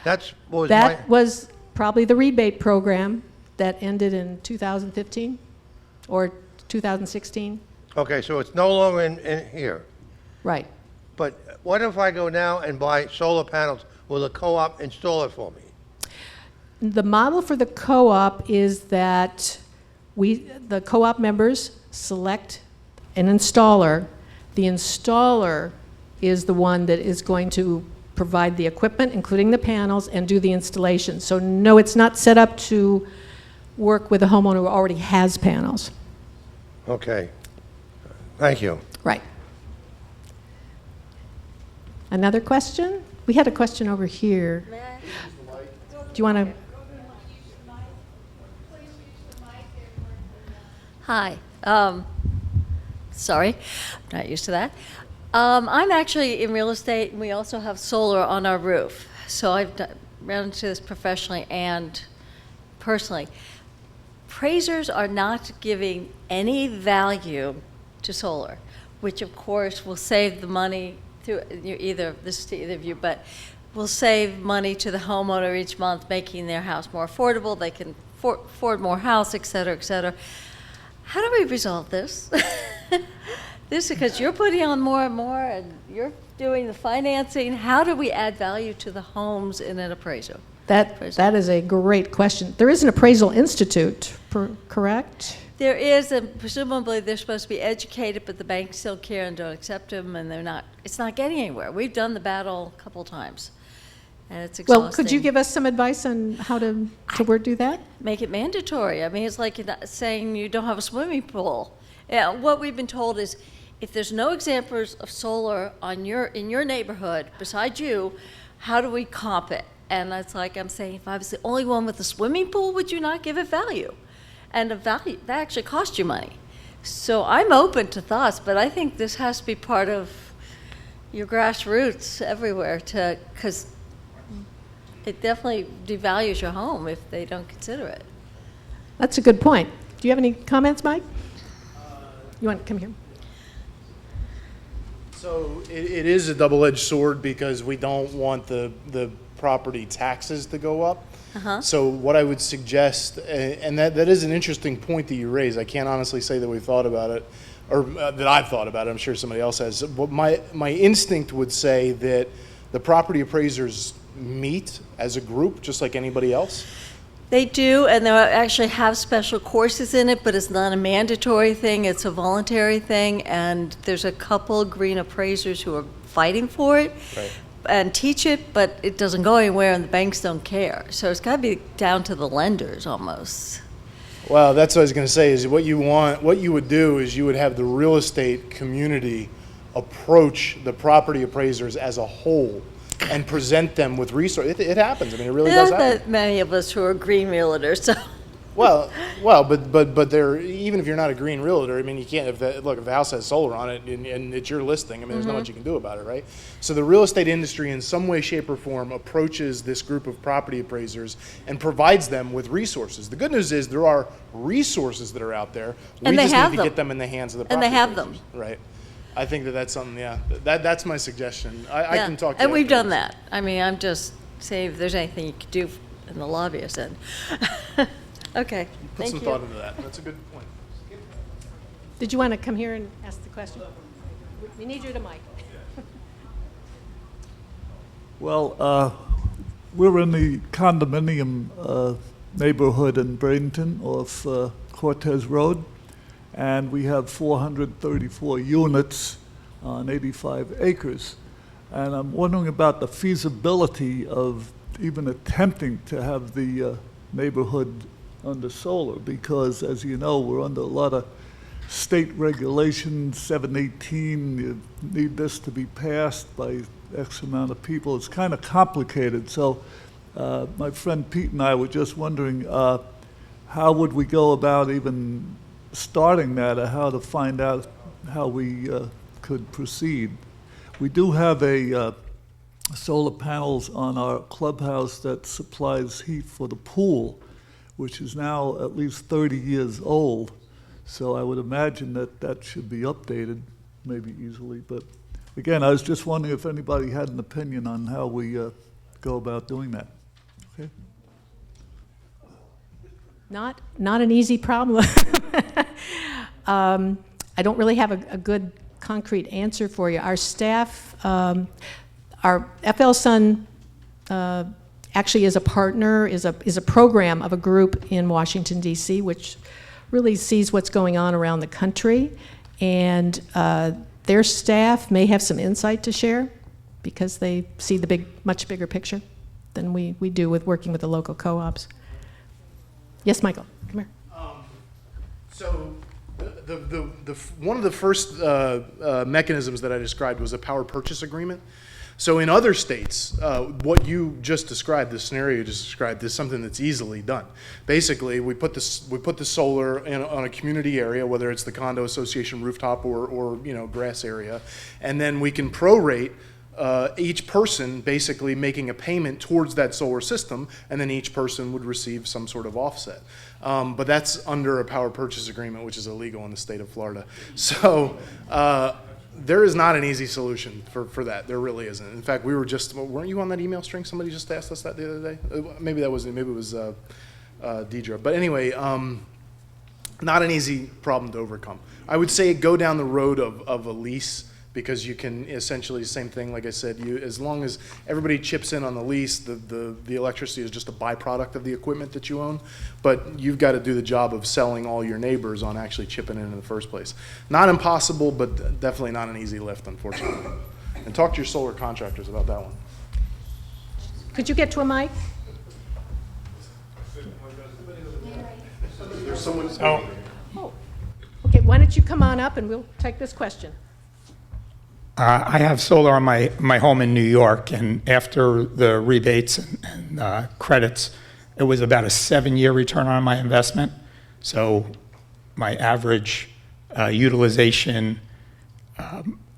That's what was That was probably the rebate program that ended in 2015 or 2016. Okay, so it's no longer in here. Right. But what if I go now and buy solar panels? Will the co-op install it for me? The model for the co-op is that the co-op members select an installer. The installer is the one that is going to provide the equipment, including the panels, and do the installation. So no, it's not set up to work with a homeowner who already has panels. Okay. Thank you. Right. Another question? We had a question over here. Do you want to? Hi. Sorry, I'm not used to that. I'm actually in real estate, and we also have solar on our roof. So I've run into this professionally and personally. Appraisers are not giving any value to solar, which of course will save the money through this is to either of you, but will save money to the homeowner each month, making their house more affordable. They can afford more house, et cetera, et cetera. How do we resolve this? This is because you're putting on more and more, and you're doing the financing. How do we add value to the homes in an appraisal? That is a great question. There is an appraisal institute, correct? There is, and presumably they're supposed to be educated, but the banks still care and don't accept them, and it's not getting anywhere. We've done the battle a couple times, and it's exhausting. Well, could you give us some advice on how to do that? Make it mandatory. I mean, it's like saying you don't have a swimming pool. Yeah, what we've been told is if there's no examples of solar in your neighborhood besides you, how do we comp it? And it's like I'm saying, if I was the only one with a swimming pool, would you not give it value? And the value, that actually costs you money. So I'm open to thoughts, but I think this has to be part of your grassroots everywhere because it definitely devalues your home if they don't consider it. That's a good point. Do you have any comments, Mike? You want to come here? So it is a double-edged sword because we don't want the property taxes to go up. So what I would suggest, and that is an interesting point that you raise. I can't honestly say that we've thought about it, or that I've thought about it. I'm sure somebody else has. But my instinct would say that the property appraisers meet as a group, just like anybody else. They do, and they actually have special courses in it, but it's not a mandatory thing. It's a voluntary thing, and there's a couple green appraisers who are fighting for it. Right. And teach it, but it doesn't go anywhere, and the banks don't care. So it's got to be down to the lenders almost. Well, that's what I was going to say. Is what you would do is you would have the real estate community approach the property appraisers as a whole and present them with resources. It happens. I mean, it really does There happen. aren't that many of us who are green realtors, so. Well, but there, even if you're not a green realtor, I mean, you can't. If the house has solar on it and it's your listing, I mean, there's not much you can do about it, right? So the real estate industry, in some way, shape, or form, approaches this group of property appraisers and provides them with resources. The good news is there are resources that are out there. And We they just have need to them. get them in the hands of the And property they have appraisers. them. Right. I think that's something. Yeah, that's my suggestion. I Yeah. can talk to you And we've done afterwards. that. I mean, I'm just saying if there's anything you could do in the lobbyist end. Okay, Put thank some you. thought into that. That's a good point. Did you want to come here and ask the question? We need you to mic. Well, we're in the condominium neighborhood in Bradenton off Cortez Road, and we have 434 units on 85 acres. And I'm wondering about the feasibility of even attempting to have the neighborhood under solar, because as you know, we're under a lot of state regulation 718, you need this to be passed by X amount of people. It's kind of complicated. So my friend Pete and I were just wondering, how would we go about even starting that, or how to find out how we could proceed? We do have solar panels on our clubhouse that supplies heat for the pool, which is now at least 30 years old. So I would imagine that that should be updated maybe easily. But again, I was just wondering if anybody had an opinion on how we go about doing that. Okay. Not an easy problem. I don't really have a good concrete answer for you. Our staff, our FL Sun actually is a partner, is a program of a group in Washington, D.C., which really sees what's going on around the country. And their staff may have some insight to share because they see the much bigger picture than we do with working with the local co-ops. Yes, Michael, come here. So one of the first mechanisms that I described was a power purchase agreement. So in other states, what you just described, the scenario you just described, is something that's easily done. Basically, we put the solar on a community area, whether it's the condo association rooftop or grass area, and then we can prorate each person basically making a payment towards that solar system, and then each person would receive some sort of offset. But that's under a power purchase agreement, which is illegal in the state of Florida. So there is not an easy solution for that. There really isn't. In fact, weren't you on that email string? Somebody just asked us that the other day. Maybe it was Deidre. But anyway, not an easy problem to overcome. I would say go down the road of a lease, because you can essentially, same thing, like I said, as long as everybody chips in on the lease, the electricity is just a byproduct of the equipment that you own, but you've got to do the job of selling all your neighbors on actually chipping in the first place. Not impossible, but definitely not an easy lift, unfortunately. And talk to your solar contractors about that one. Could you get to a mic? There's someone. Oh, okay, why don't you come on up and we'll take this question. I have solar on my home in New York, and after the rebates and credits, it was about a 7-year return on my investment. So my average utilization,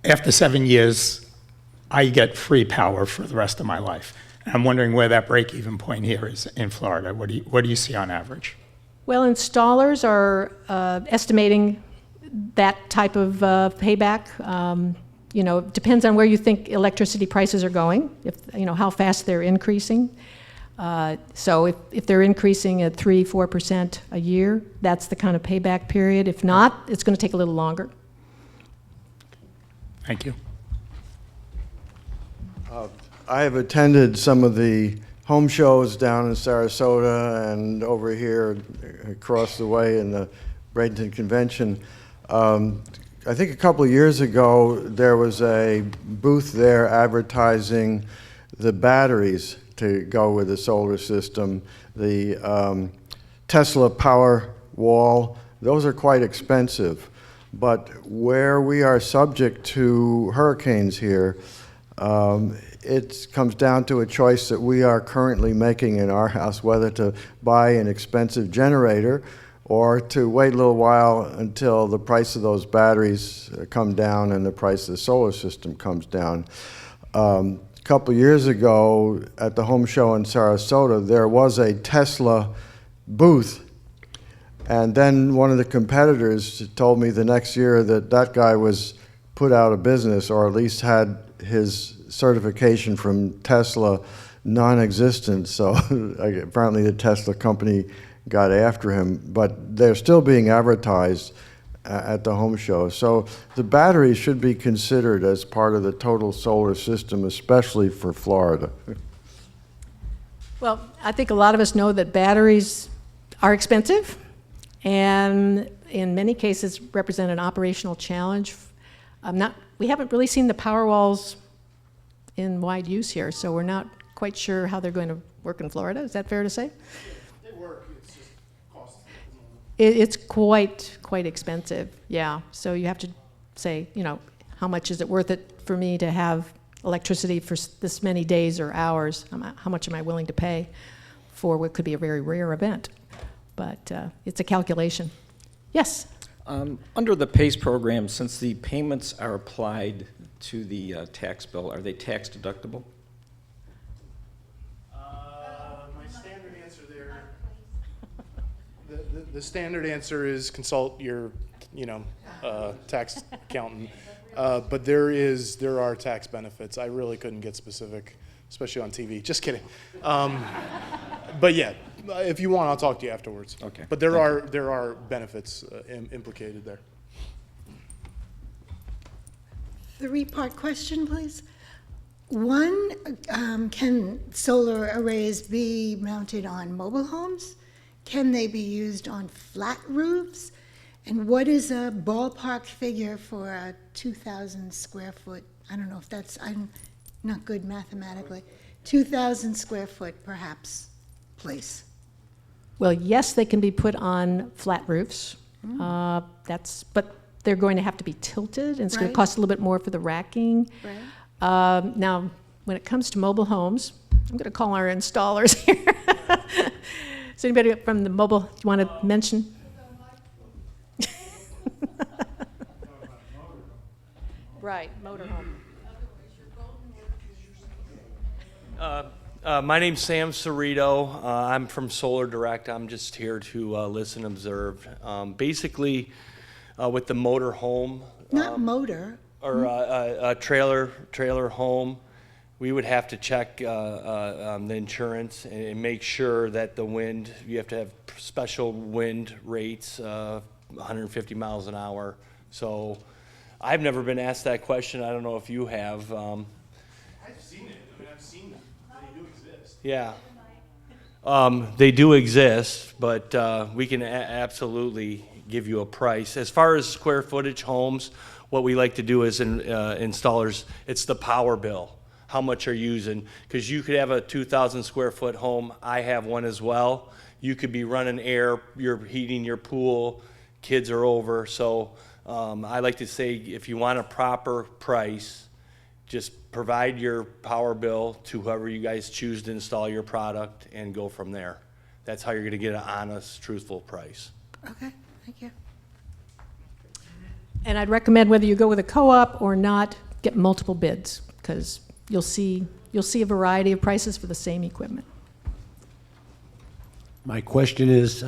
after 7 years, I get free power for the rest of my life. And I'm wondering where that break-even point here is in Florida. What do you see on average? Well, installers are estimating that type of payback. It depends on where you think electricity prices are going, how fast they're increasing. So if they're increasing at 3-4% a year, that's the kind of payback period. If not, it's going to take a little longer. Thank you. I have attended some of the home shows down in Sarasota and over here across the way in the Bradenton Convention. I think a couple of years ago, there was a booth there advertising the batteries to go with the solar system, the Tesla power wall. Those are quite expensive. But where we are subject to hurricanes here, it comes down to a choice that we are currently making in our house, whether to buy an expensive generator or to wait a little while until the price of those batteries come down and the price of the solar system comes down. A couple of years ago at the home show in Sarasota, there was a Tesla booth, and then one of the competitors told me the next year that that guy was put out of business, or at least had his certification from Tesla non-existent. So apparently the Tesla company got after him, but they're still being advertised at the home show. So the batteries should be considered as part of the total solar system, especially for Florida. Well, I think a lot of us know that batteries are expensive and in many cases represent an operational challenge. We haven't really seen the power walls in wide use here, so we're not quite sure how they're going to work in Florida. Is that fair to say? They work, it's just cost. It's quite expensive, yeah. So you have to say, you know, how much is it worth it for me to have electricity for this many days or hours? How much am I willing to pay for what could be a very rare event? But it's a calculation. Yes? Under the PACE program, since the payments are applied to the tax bill, are they tax deductible? My standard answer there, the standard answer is consult your, tax accountant. But there are tax benefits. I really couldn't get specific, especially on TV. Just kidding. But yeah, if you want, I'll talk to you afterwards. Okay. But there are benefits implicated there. Three-part question, please. One, can solar arrays be mounted on mobile homes? Can they be used on flat roofs? And what is a ballpark figure for a 2,000 square foot? I don't know if that's, I'm not good mathematically. 2,000 square foot, perhaps, place. Well, yes, they can be put on flat roofs. But they're going to have to be tilted, and it's going to Right. cost a little bit more for the racking. Right. Now, when it comes to mobile homes, I'm going to call our installers here. Is anybody from the mobile you want to mention? Right, motorhome. My name's Sam Cerrito. I'm from Solar Direct. I'm just here to listen and observe. Basically, with the motor home Not motor. or a trailer home, we would have to check the insurance and make sure that the wind, you have to have special wind rates, 150 miles an hour. So I've never been asked that question. I don't know if you have. I've seen it. I've seen them. They do exist. Yeah. They do exist, but we can absolutely give you a price. As far as square footage homes, what we like to do as installers, it's the power bill. How much are you using? Because you could have a 2,000 square foot home. I have one as well. You could be running air, you're heating your pool, kids are over. So I like to say if you want a proper price, just provide your power bill to whoever you guys choose to install your product and go from there. That's how you're going to get an honest, truthful price. Okay, thank you. And I'd recommend whether you go with a co-op or not, get multiple bids, because you'll see a variety of prices for the same equipment. My question is,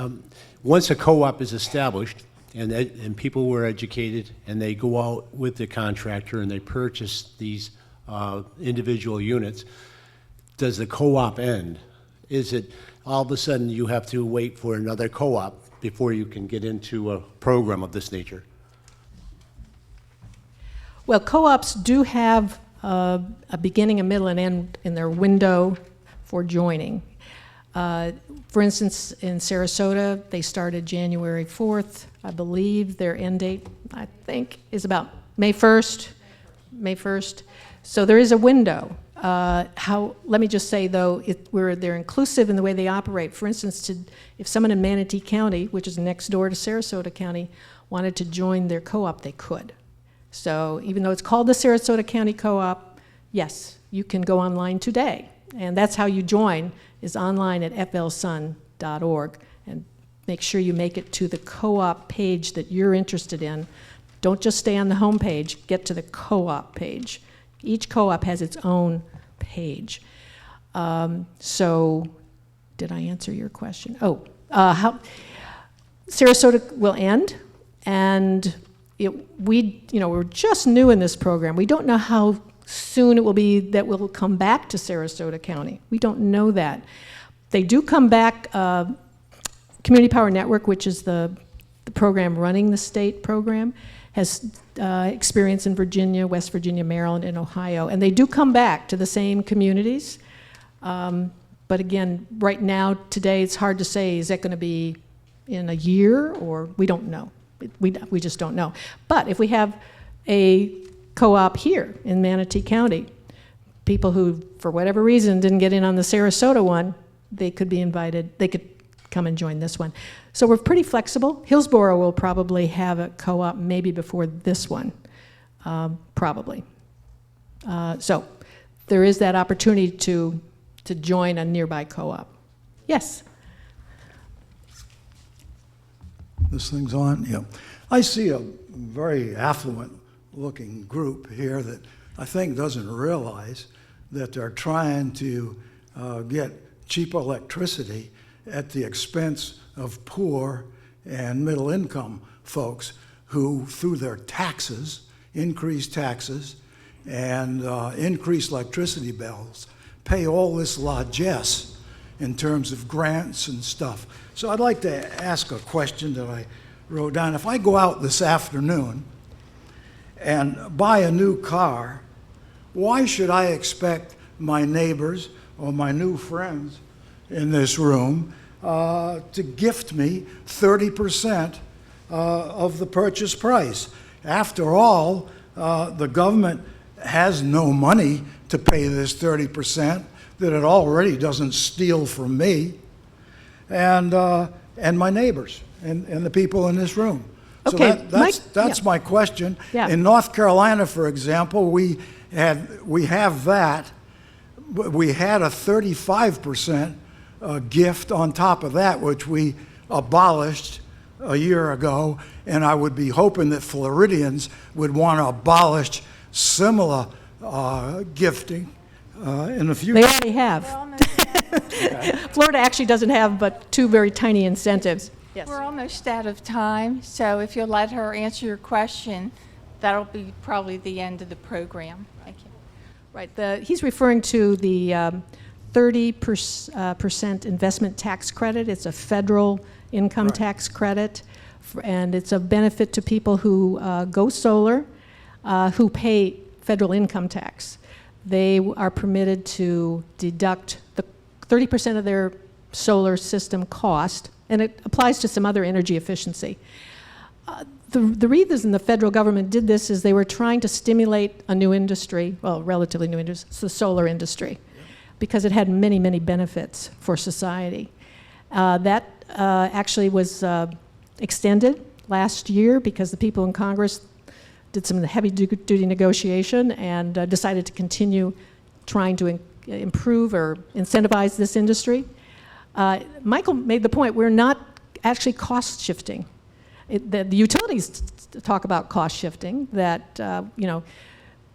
once a co-op is established and people were educated and they go out with the contractor and they purchase these individual units, does the co-op end? Is it all of a sudden you have to wait for another co-op before you can get into a program of this nature? Well, co-ops do have a beginning, a middle, and end in their window for joining. For instance, in Sarasota, they started January 4th. I believe their end date, I think, is about May 1st. May 1st. So there is a window. Let me just say, though, they're inclusive in the way they operate. For instance, if someone in Manatee County, which is next door to Sarasota County, wanted to join their co-op, they could. So even though it's called the Sarasota County Co-op, yes, you can go online today. And that's how you join, is online at flsun.org. And make sure you make it to the co-op page that you're interested in. Don't just stay on the home page, get to the co-op page. Each co-op has its own page. So did I answer your question? Sarasota will end, and we're just new in this program. We don't know how soon it will be that we'll come back to Sarasota County. We don't know that. They do come back. Community Power Network, which is the program running the state program, has experience in Virginia, West Virginia, Maryland, and Ohio. And they do come back to the same communities. But again, right now, today, it's hard to say, is that going to be in a year, or we don't know. We just don't know. But if we have a co-op here in Manatee County, people who, for whatever reason, didn't get in on the Sarasota one, they could be invited. They could come and join this one. So we're pretty flexible. Hillsborough will probably have a co-op maybe before this one, probably. So there is that opportunity to join a nearby co-op. Yes? This thing's on? Yeah. I see a very affluent-looking group here that I think doesn't realize that they're trying to get cheap electricity at the expense of poor and middle-income folks who, through their taxes, increased taxes, and increased electricity bills, pay all this largesse in terms of grants and stuff. So I'd like to ask a question that I wrote down. If I go out this afternoon and buy a new car, why should I expect my neighbors or my new friends in this room to gift me 30% of the purchase price? After all, the government has no money to pay this 30% that it already doesn't steal from me and my neighbors and the people in this room. So Okay, that's my question. Yeah. In North Carolina, for example, we have that. We had a 35% gift on top of that, which we abolished a year ago, and I would be hoping that Floridians would want to abolish similar gifting in the future. They already have. Florida actually doesn't have but 2 very tiny incentives. Yes. We're almost out of time, so if you'll let her answer your question, that'll be probably the end of the program. Thank you. Right. He's referring to the 30% investment tax credit. It's a federal income tax credit, and it's a benefit to people who go solar, who pay federal income tax. They are permitted to deduct the 30% of their solar system cost, and it applies to some other energy efficiency. The reason the federal government did this is they were trying to stimulate a new industry, well, relatively new industry, it's the solar industry, because it had many, many benefits for society. That actually was extended last year because the people in Congress did some heavy-duty negotiation and decided to continue trying to improve or incentivize this industry. Michael made the point, we're not actually cost shifting. The utilities talk about cost shifting, that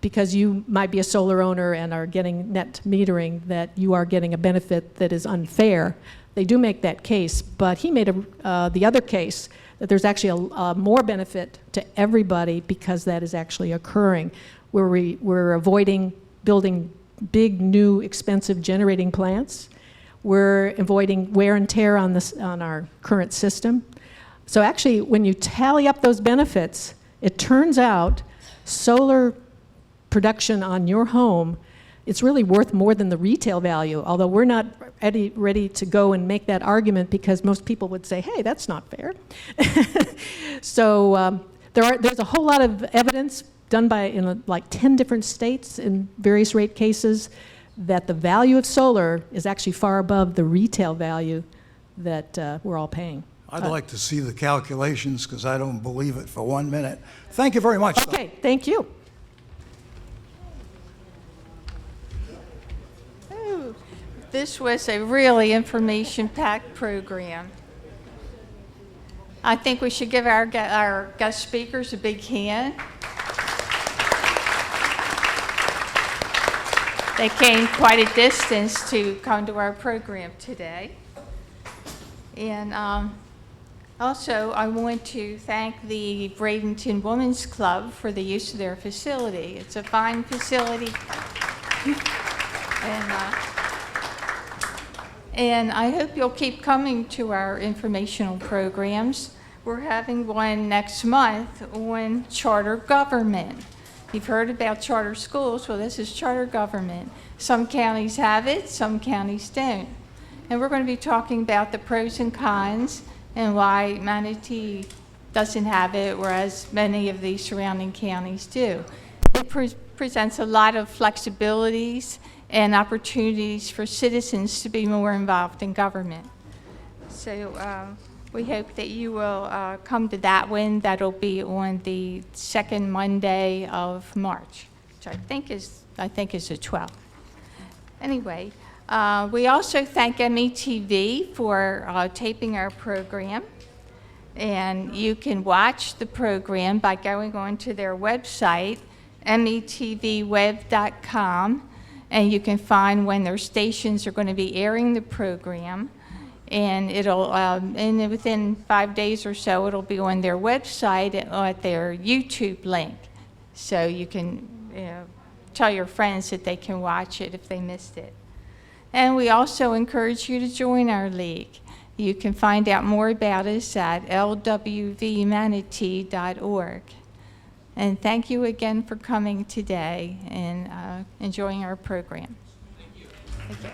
because you might be a solar owner and are getting net metering, that you are getting a benefit that is unfair. They do make that case, but he made the other case that there's actually a more benefit to everybody because that is actually occurring. We're avoiding building big, new, expensive generating plants. We're avoiding wear and tear on our current system. So actually, when you tally up those benefits, it turns out solar production on your home, it's really worth more than the retail value, although we're not ready to go and make that argument because most people would say, hey, that's not fair. So there's a whole lot of evidence done in like 10 different states in various rate cases that the value of solar is actually far above the retail value that we're all paying. I'd like to see the calculations because I don't believe it for 1 minute. Thank you very much. Okay, thank you. Oh, this was a really information-packed program. I think we should give our guest speakers a big hand. They came quite a distance to come to our program today. And also, I want to thank the Bradenton Women's Club for the use of their facility. It's a fine facility. And I hope you'll keep coming to our informational programs. We're having one next month on charter government. You've heard about charter schools. Well, this is charter government. Some counties have it, some counties don't. And we're going to be talking about the pros and cons and why Manatee doesn't have it, whereas many of the surrounding counties do. It presents a lot of flexibilities and opportunities for citizens to be more involved in government. So we hope that you will come to that one. That'll be on the second Monday of March, which I think is the 12th. Anyway, we also thank METV for taping our program. And you can watch the program by going onto their website, metvweb.com, and you can find when their stations are going to be airing the program. And it'll, and within 5 days or so, it'll be on their website at their YouTube link. So you can tell your friends that they can watch it if they missed it. And we also encourage you to join our league. You can find out more about us at lwvmanatee.org. And thank you again for coming today and enjoying our program. Thank you.